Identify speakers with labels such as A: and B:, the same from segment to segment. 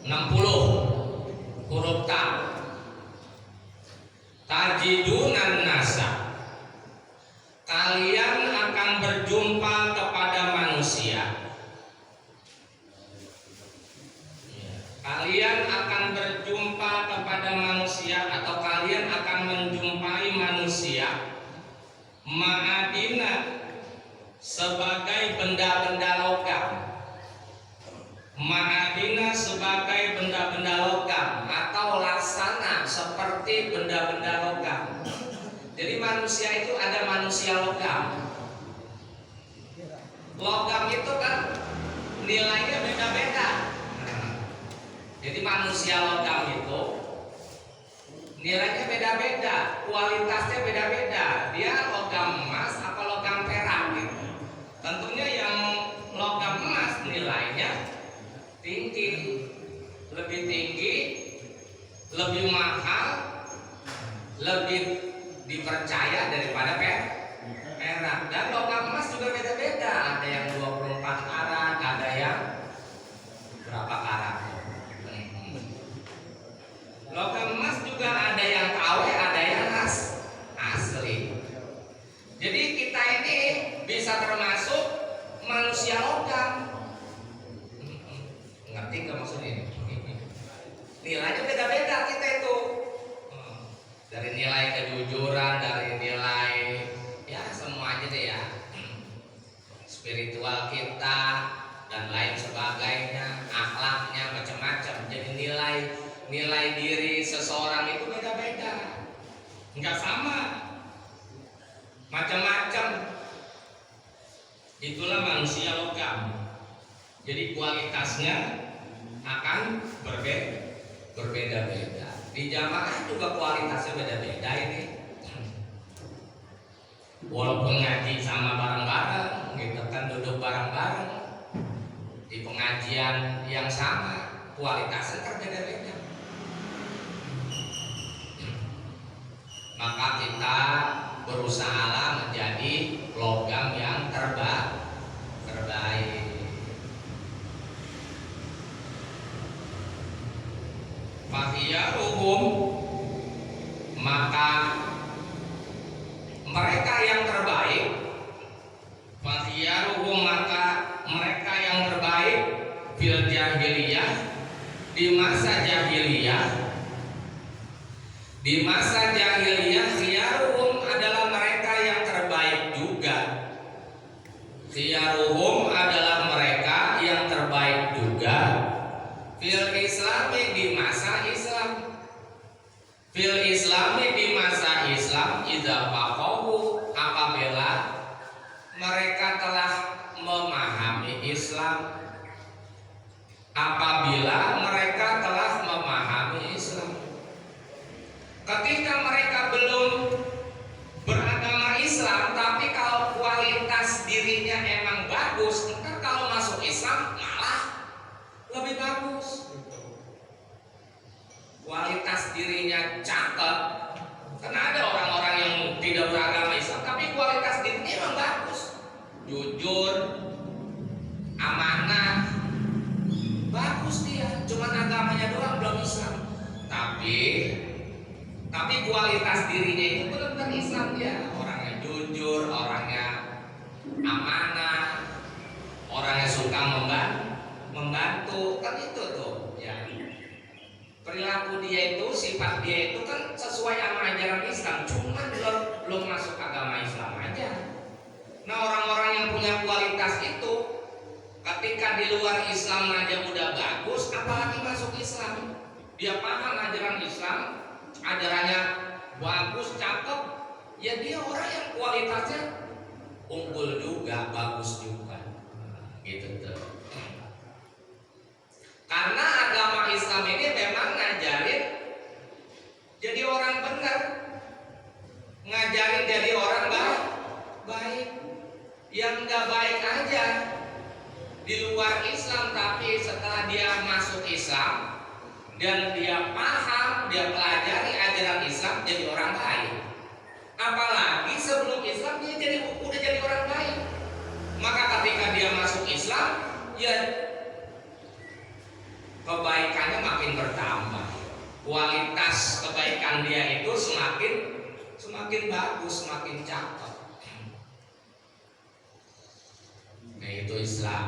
A: 60 huruf ta. Tajidunan nasa, kalian akan berjumpa kepada manusia. Kalian akan berjumpa kepada manusia atau kalian akan menjumpai manusia ma'adina, sebagai benda-benda logam. Ma'adina sebagai benda-benda logam atau laksana seperti benda-benda logam. Jadi manusia itu ada manusia logam. Logam itu kan nilainya beda-beda. Jadi manusia logam itu nilainya beda-beda, kualitasnya beda-beda. Dia logam emas apa logam perak gitu. Tentunya yang logam emas nilainya tinggi, lebih tinggi, lebih mahal, lebih dipercaya daripada perak. Dan logam emas juga beda-beda. Ada yang 24 karat, ada yang berapa karat. Logam emas juga ada yang KW, ada yang asli. Jadi kita ini bisa termasuk manusia logam. Ngerti nggak maksudnya? Nilainya beda-beda kita itu. Dari nilai kejujuran, dari nilai ya semua aja deh ya. Spiritual kita dan lain sebagainya, akhlaknya macam-macam. Jadi nilai diri seseorang itu beda-beda, nggak sama, macam-macam. Itulah manusia logam. Jadi kualitasnya akan berbeda-beda. Di jamaah juga kualitasnya beda-beda ini. Walaupun ngaji sama bareng-bareng, gitu kan, duduk bareng-bareng di pengajian yang sama, kualitasnya berbeda-beda. Maka kita berusaha menjadi logam yang terbaik. Fahiyaruhum, maka mereka yang terbaik. Fahiyaruhum, maka mereka yang terbaik fil jahiliyah, di masa jahiliyah. Di masa jahiliyah khiyaruhum adalah mereka yang terbaik juga. Khiyaruhum adalah mereka yang terbaik juga. Fil islami, di masa Islam. Fil islami, di masa Islam. Idza faqahu, apabila mereka telah memahami Islam. Apabila mereka telah memahami Islam. Ketika mereka belum beragama Islam, tapi kalau kualitas dirinya emang bagus, entar kalau masuk Islam malah lebih bagus. Kualitas dirinya cakep. Karena ada orang-orang yang tidak beragama Islam, tapi kualitas dirinya emang bagus, jujur, amanah, bagus dia. Cuman agamanya doang belum Islam. Tapi kualitas dirinya itu benar-benar Islam dia. Orangnya jujur, orangnya amanah, orangnya suka membantu. Kan itu tuh ya. Perilaku dia itu, sifat dia itu kan sesuai sama ajaran Islam. Cuman belum masuk agama Islam aja. Nah, orang-orang yang punya kualitas itu ketika di luar Islam aja udah bagus, apalagi masuk Islam. Dia paham ajaran Islam, ajarannya bagus, cakep, ya dia orang yang kualitasnya unggul juga, bagus juga, gitu tuh. Karena agama Islam ini memang ngajarin jadi orang benar, ngajarin jadi orang baik. Yang nggak baik aja di luar Islam, tapi setelah dia masuk Islam dan dia paham, dia pelajari ajaran Islam, jadi orang baik. Apalagi sebelum Islam dia udah jadi orang baik. Maka ketika dia masuk Islam, ya kebaikannya kualitas kebaikan dia itu semakin bagus, semakin cakep. Nah itu Islam.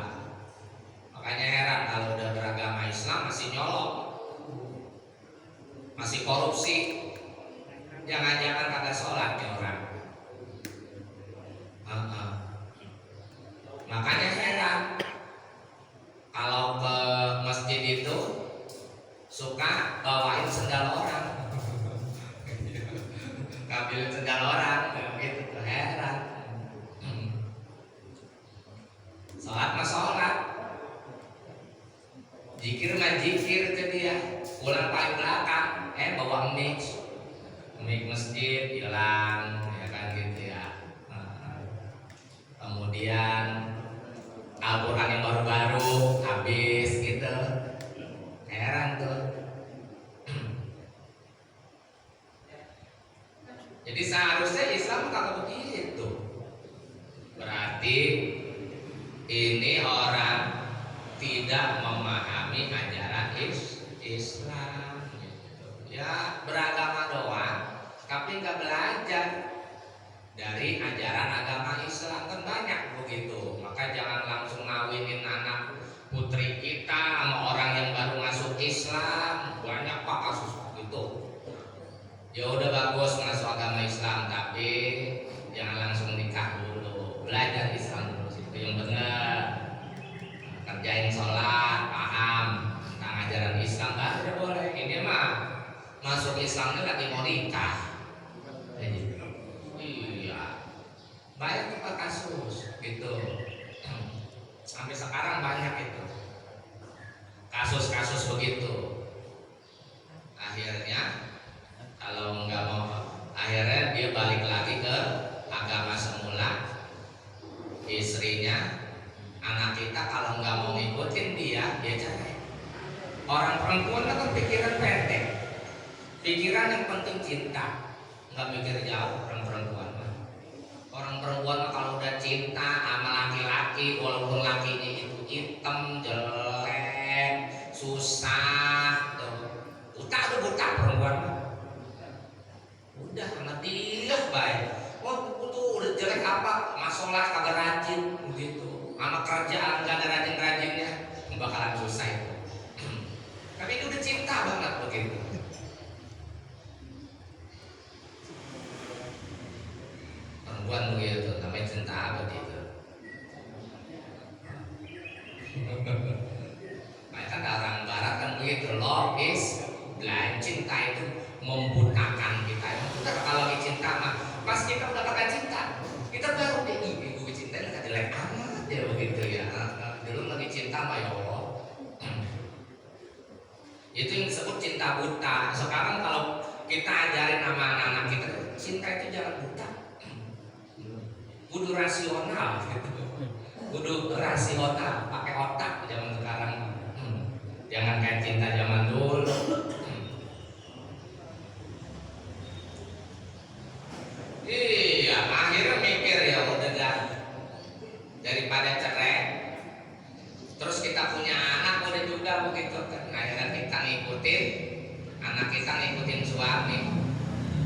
A: Makanya heran kalau udah beragama Islam masih nyolong, masih korupsi, jangan-jangan kagak sholat ya orang. Makanya heran kalau ke masjid itu suka bawain sendal orang, ngambilin sendal orang, gitu. Heran. Sholat mah sholat, zikir mah zikir ke dia, pulang paling belakang, bawa mic masjid hilang, ya kan gitu ya. Kemudian Al-Quran yang baru-baru habis gitu, heran tuh. Jadi seharusnya Islam kalau begitu, berarti ini orang tidak memahami ajaran Islam gitu. Ya beragama doang tapi nggak belajar dari ajaran agama Islam, kan banyak begitu. Maka jangan langsung ngawinin anak putri kita sama orang yang baru masuk Islam. Banyak pak kasus begitu. Ya udah bagus masuk agama Islam, tapi jangan langsung nikah dulu, belajar Islam dulu, itu yang benar. Kerjain sholat, paham tentang ajaran Islam, baru boleh. Ini mah masuk Islamnya lagi mau nikah. Iya, banyak tempat kasus gitu. Sampai sekarang banyak itu kasus-kasus begitu. Akhirnya kalau nggak mau, akhirnya dia balik lagi ke agama semula. Istrinya, anak kita kalau nggak mau ngikutin dia cerai. Orang perempuan kan pikiran pendek, pikiran yang penting cinta, nggak mikir jauh. Orang perempuan kalau udah cinta sama laki-laki, walaupun lakinya itu hitam, jelek, susah, buta perempuan, udah sama dia baik. Wah tuh udah jelek apa, masalah kagak rajin begitu, sama kerjaan gak ada rajin-rajinnya, bakalan susah itu. Tapi itu udah cinta banget begitu. Perempuan begitu, namanya cinta abadi itu. Makanya kan orang barat kan begitu, love is blind. Cinta itu membutakan kita. Kalau lagi cinta mah, pas kita udah pakai cinta, kita baru deh, gue cintain gak jelek amat ya begitu ya. Dulu lagi cinta mah ya Allah. Itu yang disebut cinta buta. Sekarang kalau kita ajarin sama anak-anak kita, cinta itu jangan buta, kudu rasional gitu. Kudu rasional, pakai otak zaman sekarang. Jangan kayak cinta zaman dulu. Iya, akhirnya mikir ya udah dah, daripada cerai terus kita punya anak udah juga begitu kan. Akhirnya kita ngikutin anak, kita ngikutin suami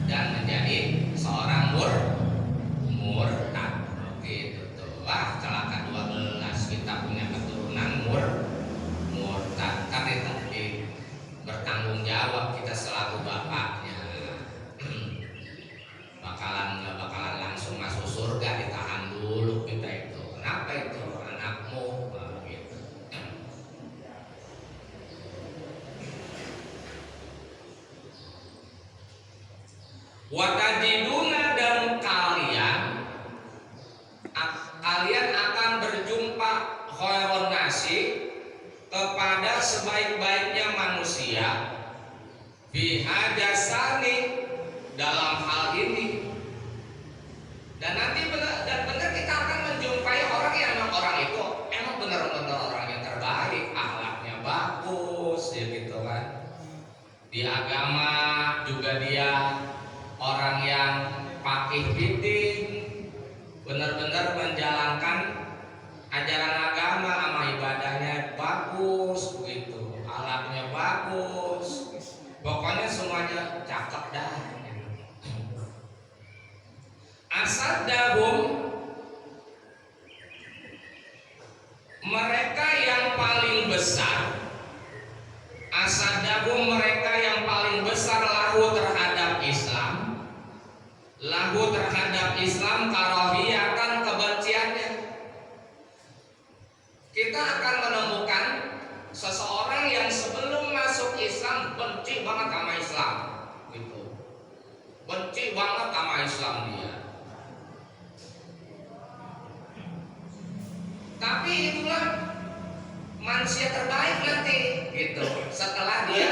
A: dan menjadi seorang murtad gitu tuh. Wah celaka 12, kita punya keturunan murtad. Kan itu bertanggung jawab kita selaku bapaknya. Gak bakalan langsung masuk surga, ditahan dulu kita itu. Kenapa itu anakmu gitu. Watajiduna, dan kalian akan berjumpa khairun nasi, kepada sebaik-baiknya manusia, bihajasani, dalam hal ini. Dan nanti benar kita akan menjumpai orang yang orang itu emang benar-benar orang yang terbaik, akhlaknya bagus ya gitu kan. Di agama juga dia orang yang faqih fiddin, benar-benar menjalankan ajaran agama, sama ibadahnya bagus begitu, akhlaknya bagus. Pokoknya Asaddahum, mereka yang paling besar. Asaddahum, mereka yang paling besar lahu terhadap Islam. Lahu terhadap Islam karahiyatan, kebenciannya. Kita akan menemukan seseorang yang sebelum masuk Islam benci banget sama Islam, gitu. Benci banget sama Islam dia. Tapi itulah manusia terbaik nanti, gitu. Setelah dia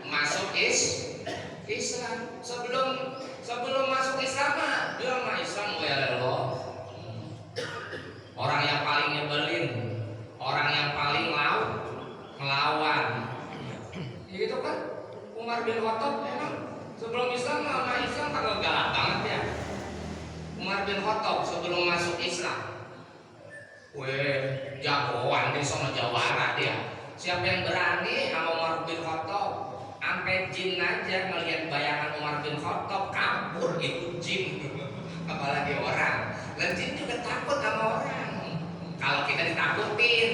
A: masuk Islam, sebelum masuk Islam dia sama Islam ya Allah. Orang yang paling nyebelin, orang yang paling melawan. Gitu kan? Umar bin Khattab memang sebelum Islam sama Islam kagak galak banget ya. Umar bin Khattab sebelum masuk Islam, jagoan di sono jawara dia. Siapa yang berani sama Umar bin Khattab? Sampai jin aja melihat bayangan Umar bin Khattab kabur, itu jin. Apalagi orang. Dan jin juga takut sama orang. Kalau kita ditakutin.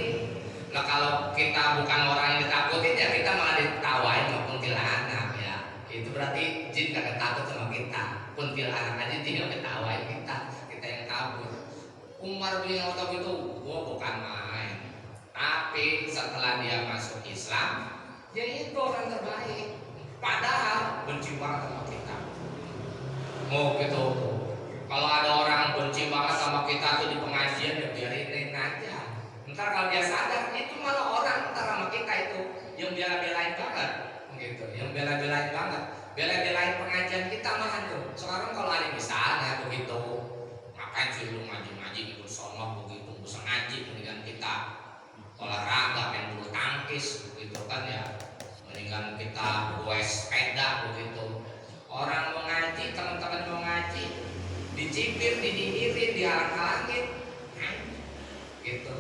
A: Nah, kalau kita bukan orang yang ditakutin ya kita malah ditawain sama kuntilanak ya. Itu berarti jin gak takut sama kita. Kuntilanak aja tinggal ketawain kita yang kabur. Umar bin Khattab itu bukan main. Tapi setelah dia masuk Islam, dia itu orang terbaik. Padahal benci banget sama kita. Oh gitu. Kalau ada orang benci banget sama kita tuh di pengajian, ya biarin aja. Ntar kalau dia sadar, itu malah orang ntar sama kita itu yang bela-belain banget, gitu. Yang bela-belain banget, bela-belain pengajian kita malah tuh. Sekarang kalau ada misalnya begitu, ngapain sih lu ngaji-ngaji ikut sono begitu, bisa ngaji mendingan kita olahraga, main bulu tangkis, begitu kan ya. Mendingan kita bawa sepeda begitu. Orang mau ngaji, teman-teman mau ngaji, dicibir, didingirin, dihalang-halangin, gitu.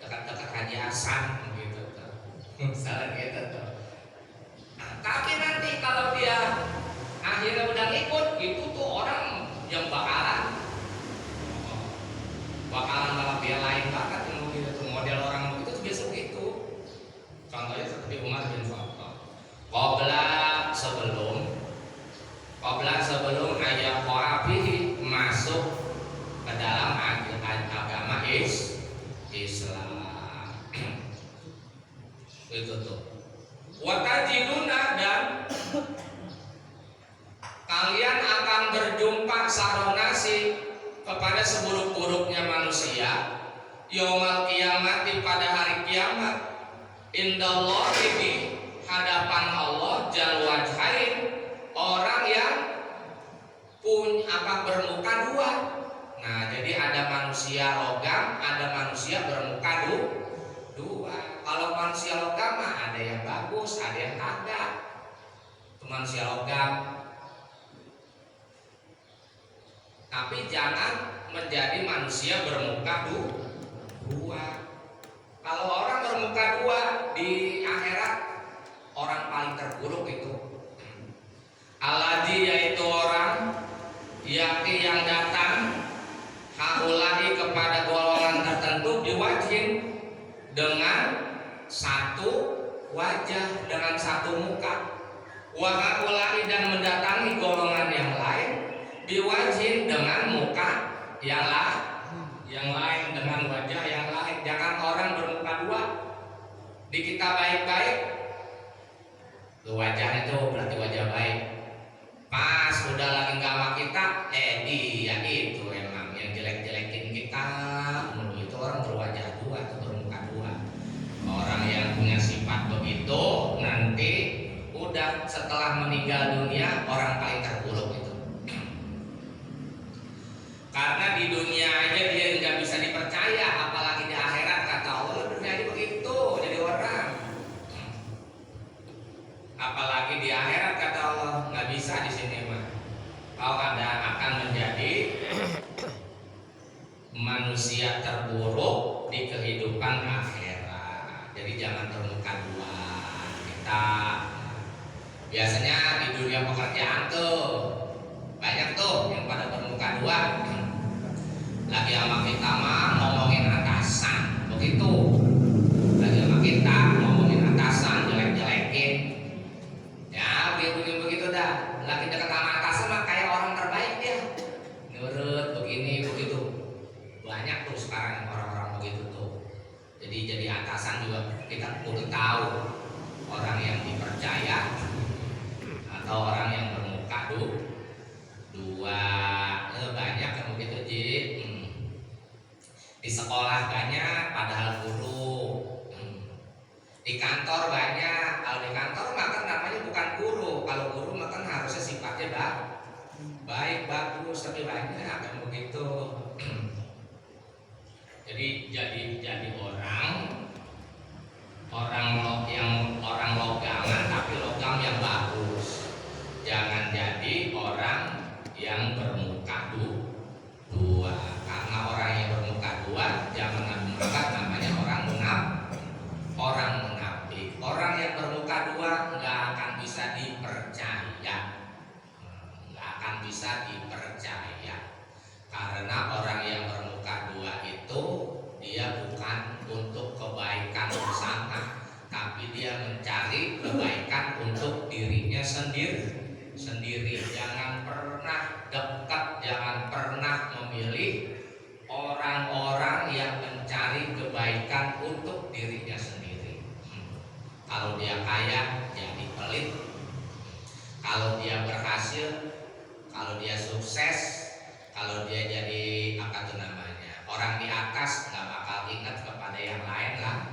A: Dekat-dekat Haji Hasan, gitu. Misalnya gitu tuh. Nah, tapi nanti kalau dia akhirnya udah ngikut, itu tuh orang yang bakalan malah belain banget yang begitu. Model orang begitu tuh biasa begitu. Contohnya seperti Umar bin Khattab. Qobla sebelum ayat Qafihi masuk ke dalam agama Islam. Itu tuh. Watajiduna, dan kalian akan berjumpa saronasi kepada seburuk-buruknya manusia yaumal kiamati, pada hari kiamat, indallahi, di hadapan Allah, jal wajhain, orang yang bermuka dua. Nah, jadi ada manusia logam, ada manusia bermuka dua. Kalau manusia logam ada yang bagus, ada yang kagak. Itu manusia logam. Tapi jangan menjadi manusia bermuka dua. Kalau orang bermuka dua di akhirat, orang paling terburuk itu alladzi, yaitu orang yang datang haulahi, kepada golongan tertentu, diwajhin, dengan satu wajah, dengan satu muka, wa haulahi, dan mendatangi golongan yang lain, diwajhin, dengan muka yang lain, dengan wajah yang lain. Jangan orang bermuka dua. Di kita baik-baik, tuh wajahnya tuh berarti wajah baik. Pas udah lagi nggak sama kita, dia itu emang yang jelek-jelekin kita. Itu orang berwajah dua atau bermuka dua. Orang yang punya sifat begitu, nanti udah setelah meninggal dunia orang paling terburuk itu. Karena di dunia aja dia nggak bisa dipercaya, apalagi di akhirat. Kata Allah, jadi begitu, jadi orang. Apalagi di akhirat, kata Allah, nggak bisa di sini mah. Kau akan menjadi manusia terburuk di kehidupan akhirat. Jadi jangan bermuka dua. Kita biasanya di dunia pekerjaan tuh banyak tuh yang pada bermuka dua. Lagi sama kita mah ngomongin atasan, begitu. Lagi sama kita ngomongin atasan, jelek-jelekin. Ya, begitu dah. Lagi dekat sama atasan mah kayak orang terbaik dia. Nurut begini begitu. Banyak tuh sekarang orang-orang begitu tuh. Jadi atasan juga kita udah tahu orang yang dipercaya atau orang yang bermuka dua. Banyak yang begitu Ji. Di sekolah banyak padahal guru. Di kantor banyak. Kalau di kantor mah kan namanya bukan guru. Kalau guru mah kan harusnya sifatnya baik bagus, tapi banyak kan begitu. Jadi orang logangan tapi logam yang bagus. Jangan jadi orang yang bermuka dua. Karena orang yang bermuka dua jangan menganggap namanya orang munafik. Orang yang bermuka dua nggak akan bisa dipercaya. Nggak akan bisa dipercaya. Karena orang yang bermuka dua itu dia bukan untuk kebaikan bersama, tapi dia mencari kebaikan untuk dirinya sendiri. Jangan pernah dekat, jangan pernah memilih orang-orang yang mencari kebaikan untuk dirinya sendiri. Kalau dia kaya jadi pelit, kalau dia berhasil, kalau dia sukses, kalau dia jadi apa tuh namanya orang di atas, nggak bakal ingat kepada yang lain lah.